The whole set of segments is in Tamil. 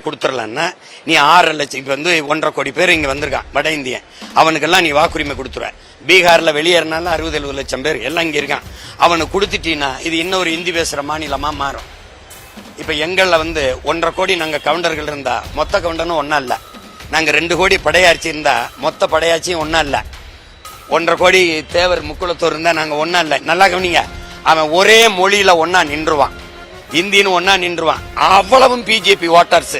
சர்டிபிகேட் கொடுத்துடலான்னா நீ 6 லட்சம் இப்ப 1.5 கோடி பேர் இங்க வந்திருக்கான் வட இந்தியன், அவனுக்கெல்லாம் நீ வாக்குரிமை கொடுத்துருவ. பீகார்ல வெளியேறினாலும் 60-70 லட்சம் பேர் எல்லாம் இங்க இருக்கான், அவனுக்கு கொடுத்துட்டீங்கன்னா இது இன்னொரு இந்தி பேசுற மாநிலமா மாறும். இப்ப எங்கள்ல 1.5 கோடி நாங்க கவுண்டர்கள் இருந்தா மொத்த கவுண்டனும் ஒன்னா இல்ல, நாங்க 2 கோடி படையாட்சி இருந்தா மொத்த படையாட்சியும் ஒன்னா இல்ல, 1.5 கோடி தேவர் முக்குளத்தூர் இருந்தா நாங்க ஒன்னா இல்ல. நல்லா கவனிங்க, அவன் ஒரே மொழியில ஒன்னா நின்றுவான், இந்தின்னு ஒன்னா நின்றுவான். அவ்வளவும் பிஜேபி ஓட்டர்ஸ்.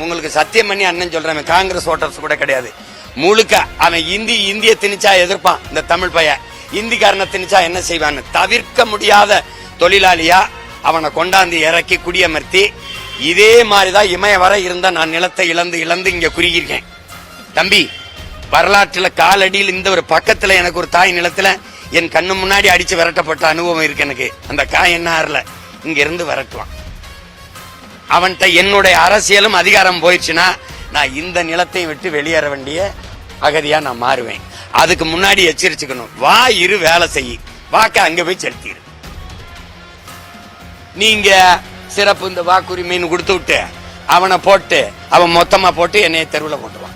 உங்களுக்கு சத்தியம் பண்ணி அண்ணன் சொல்றேன், காங்கிரஸ் ஓட்டர்ஸ் கூட கிடையாது. முழுக்க அவன் இந்திய திணிச்சா எதிர்ப்பான். இந்த தமிழ் பையன் இந்திக்காரனை திணிச்சா என்ன செய்வான்னு தவிர்க்க முடியாத தொழிலாளியா அவனை கொண்டாந்து இறக்கி குடியமர்த்தி, இதே மாதிரிதான் இமய வர இருந்தா நான் நிலத்தை இழந்து இங்க குறுகியிருக்கேன். தம்பி, வரலாற்றுல காலடியில் இந்த ஒரு பக்கத்துல எனக்கு ஒரு தாய் நிலத்துல என் கண்ணு முன்னாடி அடிச்சு விரட்டப்பட்ட அனுபவம் இருக்கு எனக்கு. அந்த காய் என்ன ஆறல, இங்க இருந்து விரட்டுவான். அவன்கிட்ட என்னுடைய அரசியலும் அதிகாரம் போயிடுச்சுன்னா நான் இந்த நிலத்தை விட்டு வெளியேற வேண்டிய அகதியா நான் மாறுவேன். அதுக்கு முன்னாடி எச்சரிச்சுக்கணும். வா இரு வேலை செய்ய, வாக்க அங்க போய் செலுத்திடு. நீங்க சிறப்பு இந்த வாக்குரிமைன்னு கொடுத்து விட்டு அவனை போட்டு அவன் மொத்தமா போட்டு என்னைய தெருவில் போட்டுவான்.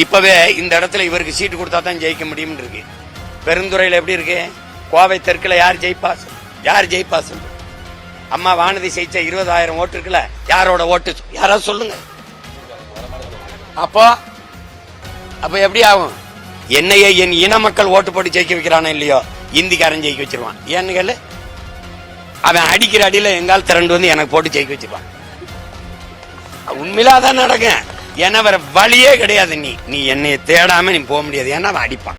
இப்பவே இந்த இடத்துல இவருக்கு சீட்டு கொடுத்தா தான் ஜெயிக்க முடியும் இருக்கு. பெருந்துறையில எப்படி இருக்கு? கோவை தெற்குல யார் ஜெயிப்பா சொல்லு. அம்மா வானதி ஜெயிச்ச 20,000 ஓட்டு இருக்குல்ல, யாரோட ஓட்டு யாராவது சொல்லுங்க. அப்போ எப்படி ஆகும்? என்னைய என் இன மக்கள் ஓட்டு போட்டு ஜெயிக்க வைக்கிறானோ இல்லையோ, இந்திக்காரன் ஜெயிக்க வச்சிருவான். ஏன்னு கேளு, அவன் அடிக்கிற அடியில எங்கால் திரண்டு எனக்கு போட்டு ஜெயிக்க வச்சிருவான். உண்மையிலாதான் நடக்கும். ஏன்னா வேற வழியே கிடையாது. நீ என்னைய தேடாம நீ போக முடியாது. ஏன்னா அவன் அடிப்பான்.